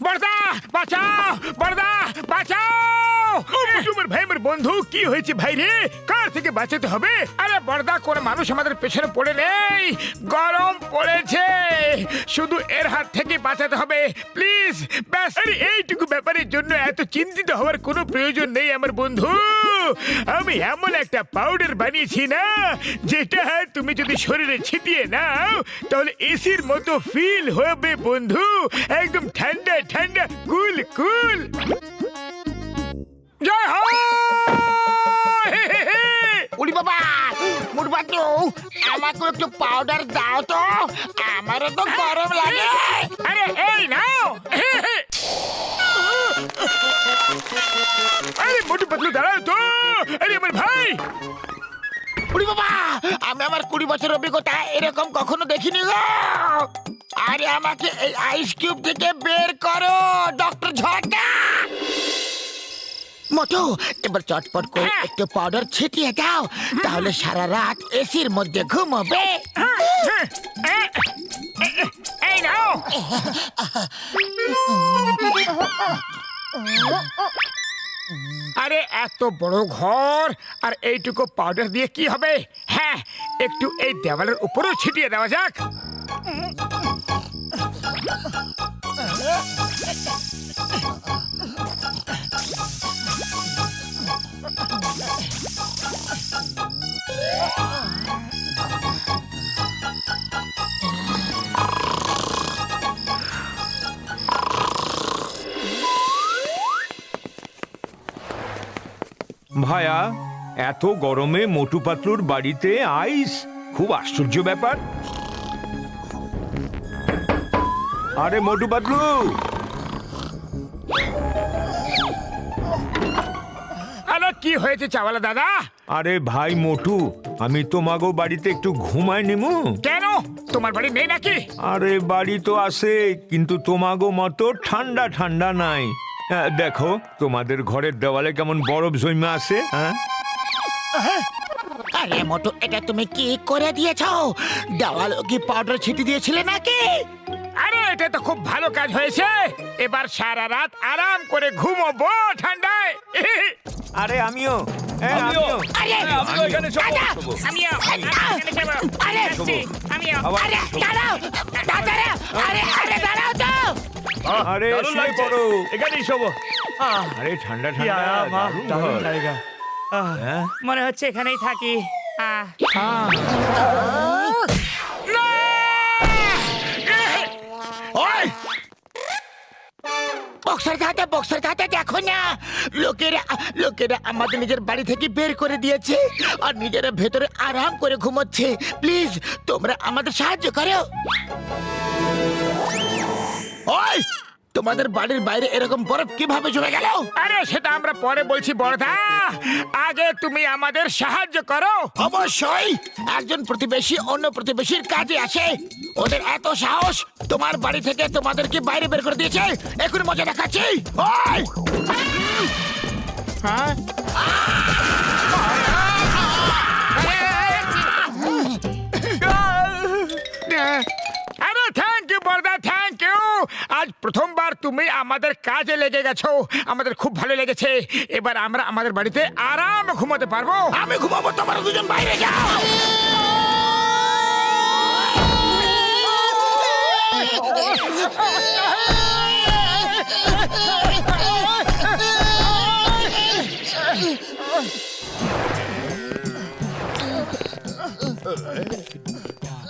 বড়দা বাঁচাও, বড়দা বাঁচাও। তোমার ভাই আমার বন্ধু, কি হয়েছে ভাই রে? কার থেকে বাঁচাতে হবে? আরে বড়দা, কোন মানুষ আমাদের পেছনে পড়ে নেই, গরম পড়েছে, শুধু এর হাত থেকে বাঁচাতে হবে প্লিজ। ব্যাস, আরে এইটুকু ব্যাপারের জন্য এত চিন্তিত হওয়ার কোনো প্রয়োজন নেই আমার বন্ধু। আমি এমন একটা পাউডার বানিয়েছি না, যেটা তুমি যদি শরীরে ছিটিয়ে নাও তাহলে এসির মতো ফিল হবে বন্ধু, একদম ঠান্ডা ঠান্ডা কুল কুল। জয় হো। উড়ি বাবা, মুড়বা তো আমাকে একটু পাউডার দাও তো, আমারও তো গরম লাগে। আরে এই নাও। আরে মোটু পাতলু দাঁড়াও তো। আরে আমার ভাই। উড়ি বাবা, আমি আমার 20 বছর অভিজ্ঞতা এরকম কখনো দেখিনি গো। আরে আমাকে এই আইস কিউব থেকে বের করো ডক্টর ঝটা। মোটু, এবার চটপট করে একটু পাউডার ছিটিয়ে দাও, তাহলে সারা রাত এসির মধ্যে ঘুমোবে। এই নাও। আরে এত বড় ঘর আর এইটুকু পাউডার দিয়ে কি হবে? হ্যাঁ, একটু এই দেওয়ালের উপরেও ছিটিয়ে দেওয়া যাক। ভায়া, এত গরমে মোটু পাতলুর বাড়িতে আইস, খুব আশ্চর্য ব্যাপার। আরে মোটু পাতলু, আরে কি হয়েছে চাওয়ালা দাদা? আরে ভাই মোটু, আমি তোমাগো বাড়িতে একটু ঘুমায় নিমু। কেন, তোমার বাড়ি নেই নাকি? আরে বাড়ি তো আছে, কিন্তু তোমাগো মতো ঠান্ডা ঠান্ডা নাই। দেখো তোমাদের ঘরের দেওয়ালে কেমন বরফ জমে আছে। আরে মোটু, এটা তুমি কি করে দিয়েছো? দেওয়াল কি পাউডার ছিটিয়ে দিয়েছিলে নাকি? আরে এটা তো খুব ভালো কাজ হয়েছে, এবার সারা রাত আরাম করে ঘুমোবো ঠান্ডায়। আরে আমিও আরে আমিও এখানে শোবো। আমিও এখানে যাবো। আরে আসছি, আমিও। আরে দাঁড়াও, দাঁড়াও, আরে আরে দাঁড়াও তো। আরে শুয়ে পড়ো। এখানেই শোবো। আরে ঠান্ডা ঠান্ডা দারুণ ঘর। হ্যাঁ? মনে হচ্ছে এখানেই থাকি। ওই বক্সার ধাতে দেখো না, লোকেরা আমাদের নিজের বাড়ি থেকে বের করে দিয়েছে আর নিজেরা ভেতরে আরাম করে ঘুমোচ্ছে। প্লিজ তোমরা আমাদের সাহায্য করো। ওই, তোমাদের বাড়ির বাইরে এরকম বরফ কিভাবে জমে গেল? আরে সেটা আমরা পরে বলছি বড়দা, আগে তুমি আমাদের সাহায্য করো। অবশ্যই, একজন প্রতিবেশী অন্য প্রতিবেশীর কাজে আসে, ওদের এত সাহস তোমার বাড়ি থেকে তোমাদেরকে বাইরে বের করে দিয়েছে। এখন মজা দেখাচ্ছি। ওই হ্যাঁ, আরে thank you Barda, thank you. আজ প্রথমবার তুমি আমাদের কাজে লেগে গেছো, আমাদের খুব ভালো লেগেছে। এবার আমরা আমাদের বাড়িতে আরাম ঘুমাতে পারবো। আমি ঘুমাবো, তোমরা দুজন বাইরে যাও।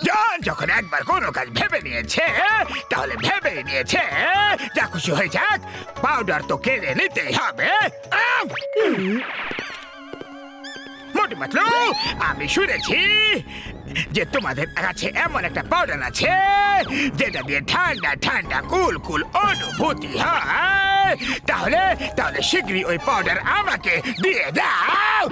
জন যখন একবার কোনো কাজ ভেবে নিয়েছে তাহলে ভেবে নিয়েছে, যা খুশি হয়ে যাক, পাউডার তো কেড়ে নিতেই হবে। মোটু পাতলু, আমি শুনেছি যে তোমাদের কাছে এমন একটা পাউডার আছে যেটা দিয়ে ঠান্ডা ঠান্ডা কুল কুল অনুভূতি হয়। তাহলে তাহলে শীঘ্রই ওই পাউডার আমাকে দিয়ে দাও।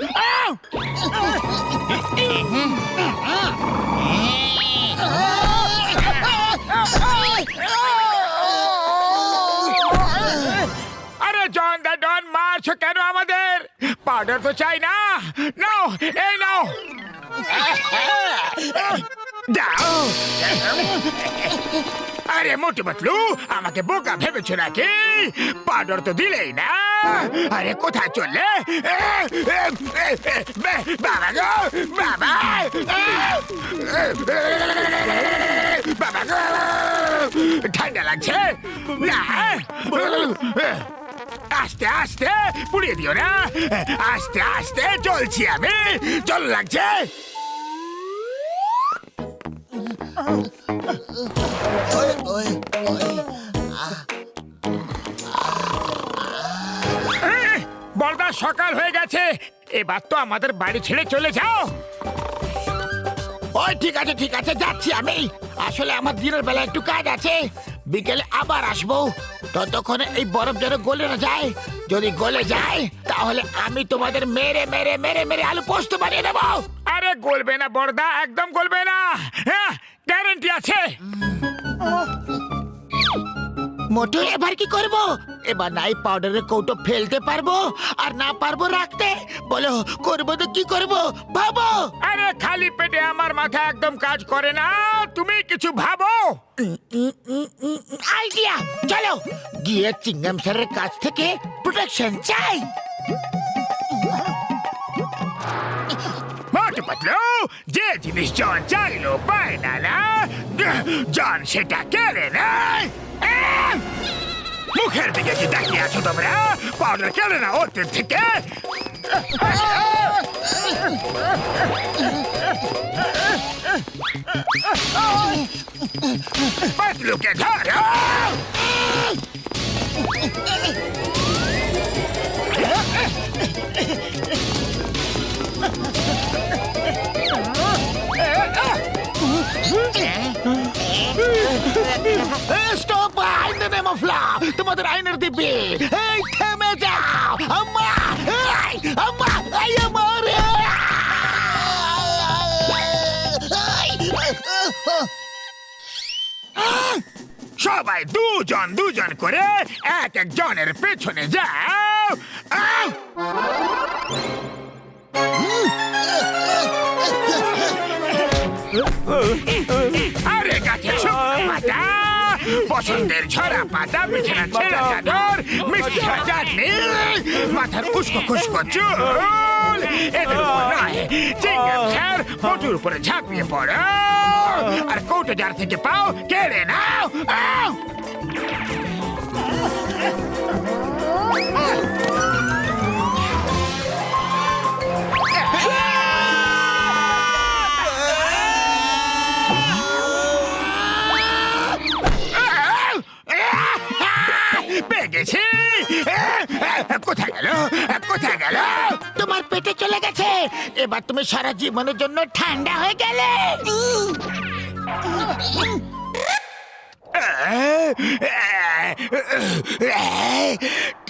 আরে জন দা ডন, মারছো কেন আমাদের? পাউডার তো চাই না। নাও, এই নাও। দাও। আরে মোটু পাতলু, আমাকে বোকা ভেবেছো নাকি? পাউডার তো দিলেই না। আরে কোথায় চললে? বাবা গো, বাবা, বাবা গো, ঠান্ডা লাগছে না? আস্তে আস্তে পুড়িয়ে দিও না, আস্তে আস্তে চলছি আমি, জল লাগছে। বড়দা, সকাল হয়ে গেছে, এবার তো আমাদের বাড়ি ছেড়ে চলে যাও। ওই ঠিক আছে ঠিক আছে, যাচ্ছি আমি। আসলে আমার দিনের বেলা একটু কাজ আছে, বিকেলে আবার আসবো। ততক্ষণে এই বরফ যেন গলে না যায়। যদি গলে যায় তাহলে আমি তোমাদের মেরে মেরে মেরে মেরে আলু পোস্ত বানিয়ে দেবো। আরে গলবে না বড়দা, একদম গলবে না, হ্যাঁ গ্যারেন্টি আছে। মোটু, এবার কি করব? এবার নাই পাউডারের কৌটো ফেলতে পারবো আর না পারবো রাখতে। বলো করবো তো কি করবো, ভাবো। আরে খালি পেটে আমার মাথা একদম কাজ করে না, তুমি কিছু ভাবো। আইডিয়া, চলো গিয়ে চিংগাম স্যারের কাছ থেকে প্রোটেকশন চাই। মোটু পাতলু, যে জিনিস জন চাইলো পায় না, না জন সেটা কেড়ে নেয়। মুখের দিকে কি তাকিয়ে আছো তোমরা? পাউডার কেড়ে না ওদের থেকে। পাতলুকে ধরো। Stop, in the name of law, তোমাদের আইনের দিব্যি। এই থেমে যাও। আম্মা, এই আম্মা, এই আমার। সবাই দুজন দুজন করে এক এক জনের পেছনে যাও। আরে গাছে শুকনো পাতা, বসন্তের ঝরা পাতা, বিছানা ছেঁড়া চাদর, মিষ্টি চাটনি, মাথার উস্কো খুস্কো চুল, এদের উপর নয়, চিংগাম স্যার মোটুর উপরে ঝাঁপিয়ে পড়ো আর কৌটো যার থেকে পাও কেড়ে নাও। পেয়ে গেছি। কোথায় গেল, কোথায় গেল? তোমার পেটে চলে গেছে। এবার তুমি সারা জীবনের জন্য ঠান্ডা হয়ে গেলে।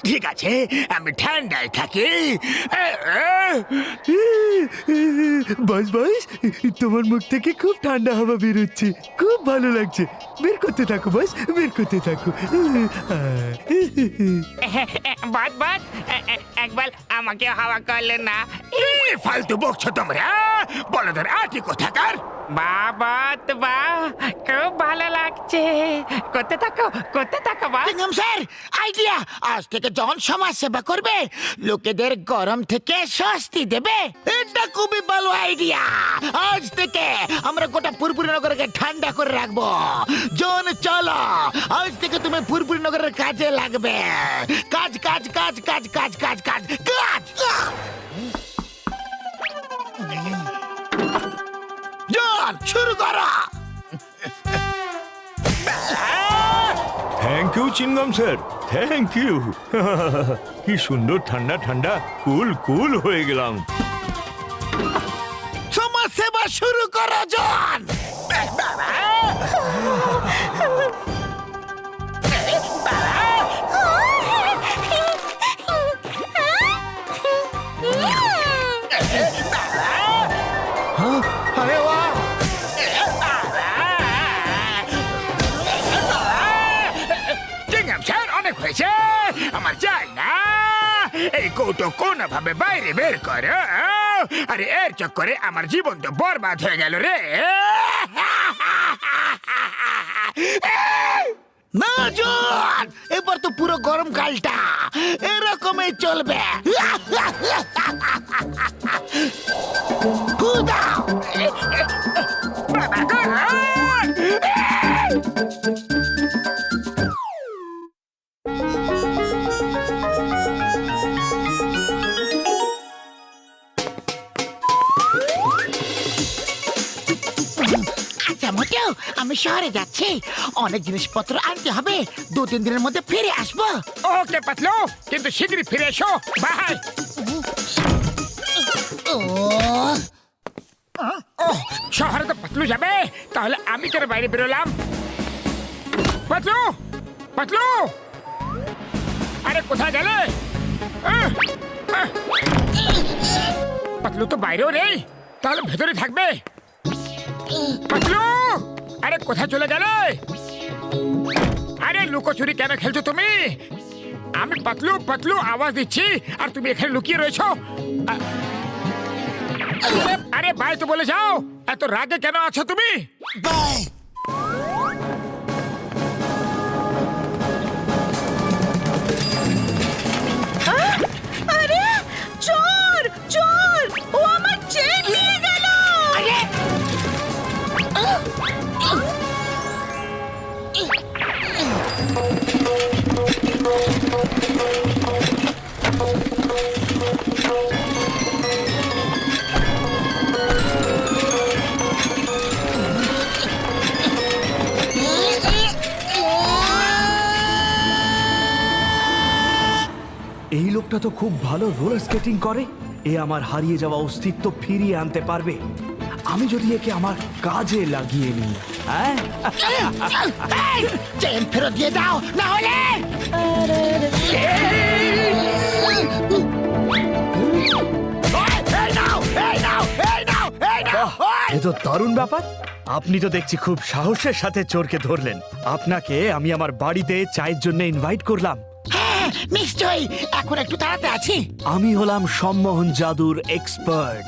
ঠিক আছে, আমি ঠান্ডায় থাকি। বস বস, তোমার মুখ থেকে খুব ঠান্ডা হাওয়া বেরোচ্ছে, খুব ভালো লাগছে। বের করতে থাকো বস, বের করতে থাকো। বাদ বাদ, একবার আমাকে হাওয়া করলে না। ফালতু বকছো তোমরা, বলদের আটি কোথাকার। বাবা তো বা, খুব ভালো লাগছে। করতে থাকো বা। চিংগাম স্যার, আইডিয়া। আজ থেকে জন সমাজ সেবা করবে, লোকেদের গরম থেকে স্বস্তি দেবে। এটা খুবই ভালো আইডিয়া। আজ থেকে আমরা গোটা পুরপুরি নগরকে ঠান্ডা করে রাখবো। জন চলো, আজ থেকে তুমি পুরপুরি নগরের কাজে লাগবে। কাজ কাজ কাজ কাজ কাজ কাজ কাজ কাজ। জন শুরু করো। Thank you Chingum sir, thank you. কি সুন্দর ঠান্ডা ঠান্ডা, কুল কুল হয়ে গেলাম। সমাজ সেবা শুরু করো জন। চিংগাম স্যার, অনেক হয়েছে, আমার চাই না। এই কৌটো কোন ভাবে বাইরে বের করো। আরে এর চক্করে আমার জীবন তো বরবাদ হয়ে গেল রে। না জন, এবার তো পুরো গরমকালটা এরকমই চলবে। ফু দাও। আচ্ছা মোটেও, আমি শহরে যাচ্ছি, অনেক জিনিসপত্র আনতে হবে, 2-3 দিনের মধ্যে ফিরে আসবো। ওকে পাতলু, কিন্তু শীঘ্রই ফিরে এসো। বাই। ওহ, শহরে তো পাতলু যাবে, তাহলে আমি কেন বাইরে বেরোলাম? পাতলু, পাতলু, আরে কোথায় গেলে? পাতলু তো বাইরেও নেই, তাহলে ভেতরে থাকবে। পাতলু, আরে কোথায় চলে গেলে? আরে লুকোচুরি কেন খেলছো তুমি? আমি পাতলু পাতলু আওয়াজ দিচ্ছি আর তুমি এখানে লুকিয়ে রয়েছো। আরে ভাই তো বলে যাও, এত রাগে কেন আছো তুমি? বাই। আরে চোর চোর, ও আমার চেন নিয়ে গেল। আরে এই লোকটা তো খুব ভালো রোলার স্কেটিং করে। এ আমার হারিয়ে যাওয়া অস্তিত্ব ফিরিয়ে আনতে পারবে, আমি যদি একে আমার কাজে লাগিয়ে নিই। হ্যাঁ, এই, চেন ফেরত দিয়ে দাও, না হলে এই নাও, এই নাও, এই নাও, এই নাও। এ তো দারুণ ব্যাপার। আপনি তো দেখছি খুব সাহসের সাথে চোরকে ধরলেন। আপনাকে আমি আমার বাড়িতে চায়ের জন্য ইনভাইট করলাম। হ্যাঁ নিশ্চয়ই, এখন একটু তাড়াতে আছি। আমি হলাম সম্মোহন জাদুর এক্সপার্ট।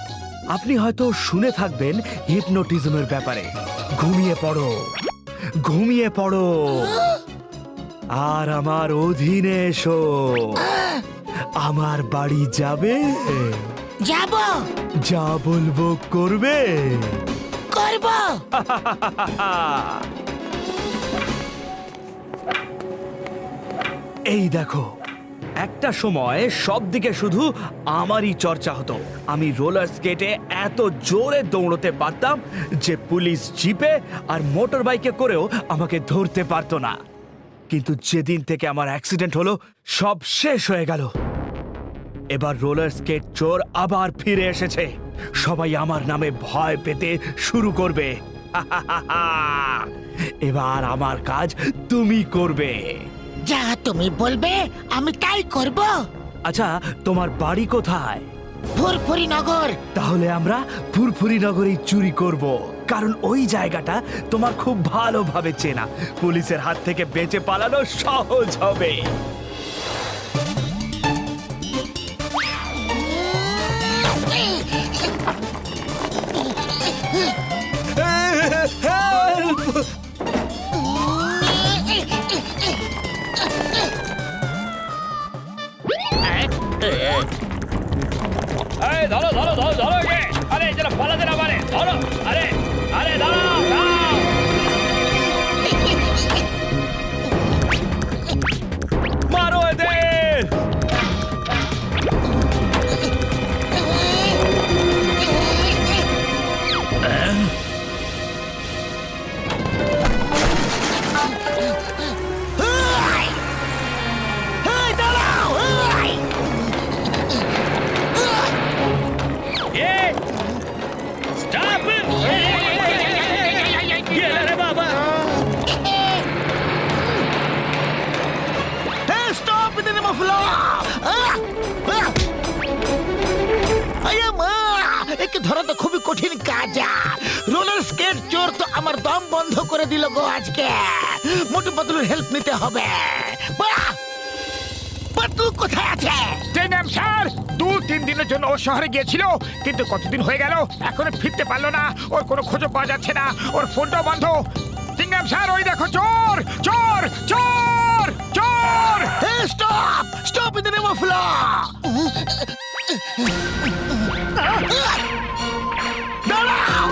আপনি হয়তো শুনে থাকবেন হিপনোটিজমের ব্যাপারে। ঘুমিয়ে পড়ো, ঘুমিয়ে পড়ো, আর আমার অধীনে এসো। আমার বাড়ি যাবে, যাব, যা বলবো করবে। করব। এই দেখো, একটা সময় সব দিকে শুধু আমারই চর্চা হতো। আমি রোলার স্কেটে এত জোরে দৌড়তে পারতাম যে পুলিশ জিপে আর মোটর বাইকে করেও আমাকে ধরতে পারতো না। কিন্তু যেদিন থেকে আমার অ্যাক্সিডেন্ট হলো, সব শেষ হয়ে গেল। এবার রোলার স্কেট চোর আবার ফিরে এসেছে। সবাই আমার নামে ভয় পেতে শুরু করবে। এবার আমার কাজ তুমি করবে। যা তুমি বলবে আমি তাই করব। আচ্ছা, তোমার বাড়ি কোথায়? ফুরফুরি নগর। তাহলে আমরা ফুরফুরি নগরেই চুরি করব, কারণ ওই জায়গাটা তোমার খুব ভালোভাবে চেনা। পুলিশের হাত থেকে বেঁচে পালানো সহজ হবে। এই ধরো ধরো ধরো ধরো একে। আরে যেন পালাতে না পারে, ধরো। আরে আরে দাঁড়াও দাঁড়াও। মারো এদের। এই দাঁড়াও, এই। Stop it. গেলে রে বাবা। Hey, stop in the name of law! একে ধরা তো খুবই কঠিন কাজ। রোলার স্কেট চোর তো আমার দম বন্ধ করে দিল গো আজকে। মোটু পাতলুর হেল্প নিতে হবে। বাহ! পাতলু কোথায় আছে? স্যার 2 3 দিনের জন্য ও শহরে গিয়েছিল, কিন্তু কতদিন হয়ে গেল এখনো ফিরতে পারলো না। ওর কোনো খোঁজও পাওয়া যাচ্ছে না, ওর ফোনটাও বন্ধ। চিংগাম স্যার, ওই দেখো চোর চোর চোর চোর! Hey, stop! Stop in the name of law! দাঁড়াও!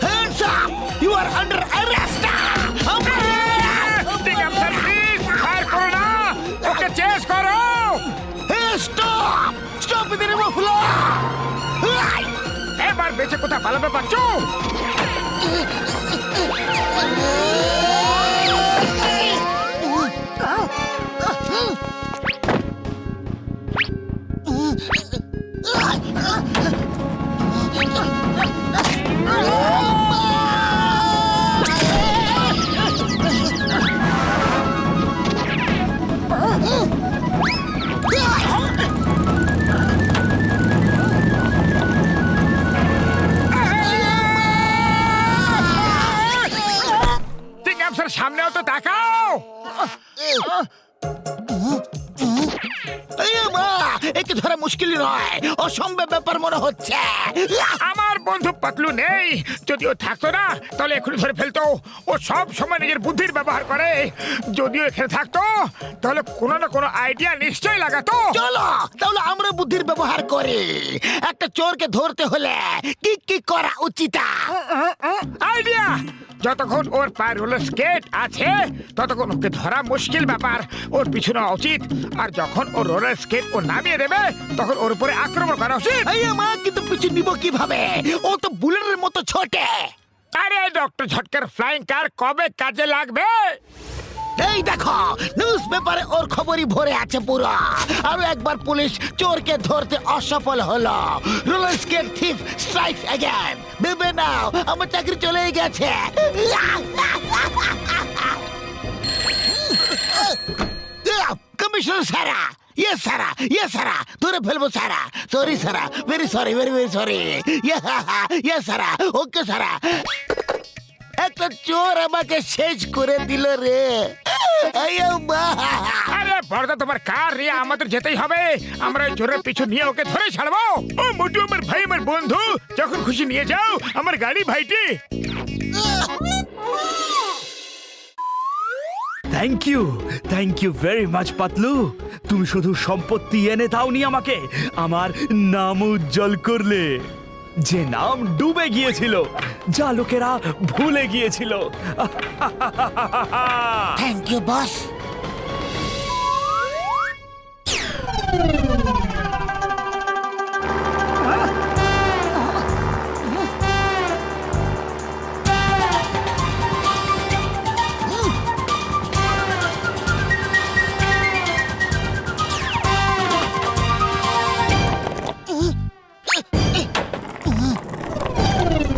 Hands up! You are under arrest! Chingum sir, please fire করো না, ওকে চেস করো। Hey, stop! Stop in the name of law! এবার বেঁচে কোথা পালাবে বাচ্চু? চিংগাম স্যার, সামনেও তো তাকাও। এই মা, একে ধরা মুশকিল নয়, অসম্ভব ব্যাপার মনে হচ্ছে। আমার বন্ধু পাতলু নেই, যদিও থাকতো না তাহলে এখনই ধরে ফেলতো। ও সব সময় নিজের বুদ্ধির ব্যবহার করে। যদিও এখানে থাকতো তাহলে কোনো না কোনো আইডিয়া নিশ্চয়ই লাগাতো। চলো তাহলে আমরা বুদ্ধির ব্যবহার করি। একটা চোরকে ধরতে হলে কি কি করা উচিত? আইডিয়া! যতক্ষণ ওর পায়ে রোলার স্কেট আছে ততক্ষণ ওকে ধরা মুশকিল ব্যাপার, ওর পিছনে উচিত। আর যখন ও রোলার স্কেট ও নামিয়ে দেবে তখন ওর উপরে আক্রমণ করা উচিত। এই মা, কিন্তু পিছু নিব কিভাবে? ও তো বুলেটের মতো ছোটে। আরে ডক্টর ঝটকার ফ্লাইং কার কবে কাজে লাগবে? এই দেখো, নিউজ পেপারে ওর খবরই ভরে আছে পুরো। আরো একবার পুলিশ চোরকে ধরতে অসফল হলো। রোলার স্কেট থিফ স্ট্রাইকস অ্যাগেন। ভেবে নাও আমার চাকরি চলেই গেছে। কমিশনার সারা, ইয়ে সারা, ইয়ে সারা, ধরে ফেলবো সারা। সরি সারা, very sorry, very very sorry. ইয়ে সারা, ওকে সারা। একটা চোর আমাকে শেষ করে দিল রে। আরে বড়দা, তোমার কার রে? আমাদের যেতেই হবে। আমরা ওই চোরের পিছু নিয়ে ওকে ধরে ছাড়বো। ও মোটু, আমার ভাই, আমার বন্ধু, যখন খুশি নিয়ে যাও আমার গাড়ি, ভাইটি। Thank you very much Patlu. তুমি শুধু সম্পত্তি এনে দাওনি আমাকে, আমার নাম উজ্জ্বল করলে। যে নাম ডুবে গিয়েছিল, যা লোকেরা ভুলে গিয়েছিল। Thank you boss.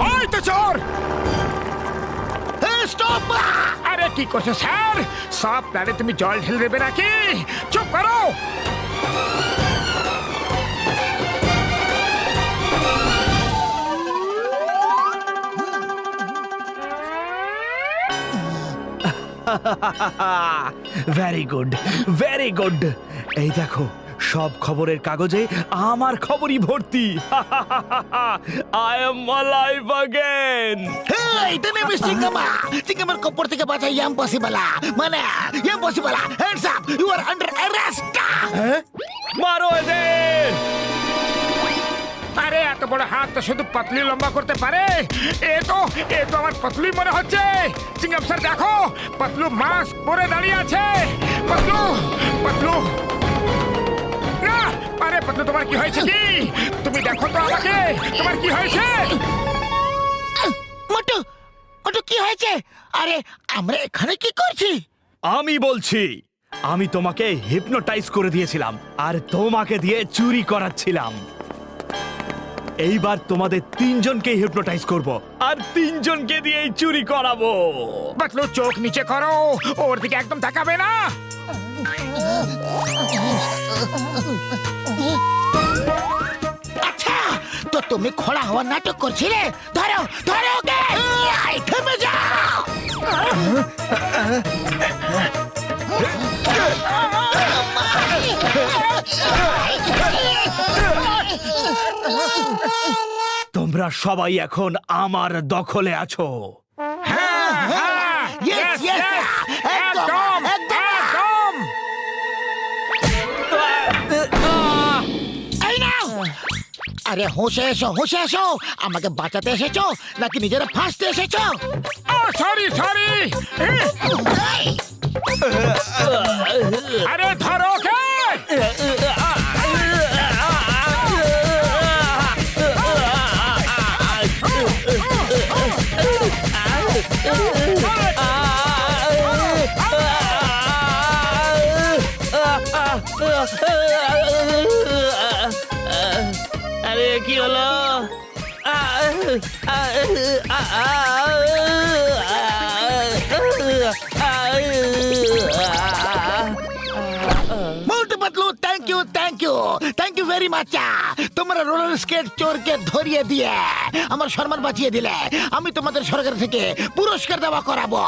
ওই তো চোর! স্টপ! আরে কি করছো স্যার? সব প্ল্যানে তুমি জল ঢেলে দেবে নাকি? চুপ করো। Very good, very good. এই দেখো, সব খবরের কাগজে আমার খবরই ভর্তি। I am alive again. Hey, তুমি সিঙ্গামা, সিঙ্গামার কপর থেকে বাঁচা ইম্পসিবল। মানে impossible. Hands up, you are under arrest. মারো এদের! আরে এত বড় হাত তো শুধু পাতলি লম্বা করতে পারে। এ তো আমার পাতলি মনে হচ্ছে। চিংগাম স্যার দেখো, পাতলু মাস্ক পরে দাঁড়িয়ে আছে। পাতলু, পাতলু না! আরে পাতলু, তোমার কি হয়েছে? কি তুমি দেখো তো আমাকে, তোমার কি হয়েছে? মোটু, মোটু কি হয়েছে? আরে আমরা এখানে কি করছি? আমি বলছি, আমি তোমাকে হিপনোটাইজ করে দিয়েছিলাম আর তোমাকে দিয়ে চুরি করাচ্ছিলাম। এইবার তোমাদের তিনজনকে হিপনোটাইজ করব আর তিনজনকে দিয়েই চুরি করাবো। পাতলু, চোখ নিচে করো, ওর দিকে একদম তাকাবে না। আচ্ছা, তো তুমি খোলা হওয়ার নাটক করছিলে? ধরো, ধরো ওকে! এই, থেমে যাও! তোমরা সবাই এখন আমার দখলে আছো। Yes, yes, একদম, একদম। এই নাও। আরে হোশে এসো, হোশে এসো। আমাকে বাঁচাতে এসেছো নাকি নিজেরা ফাঁসতে এসেছো? সরি সরি, আরে ধরো কে। আরে কি হলো? Motu Patlu, thank you very much. তোমরা রোলার স্কেট চোরকে ধরিয়ে দিয়ে আমার সম্মান বাঁচিয়ে দিলে। আমি তোমাদের সরকার থেকে পুরস্কার দেওয়া করাবো।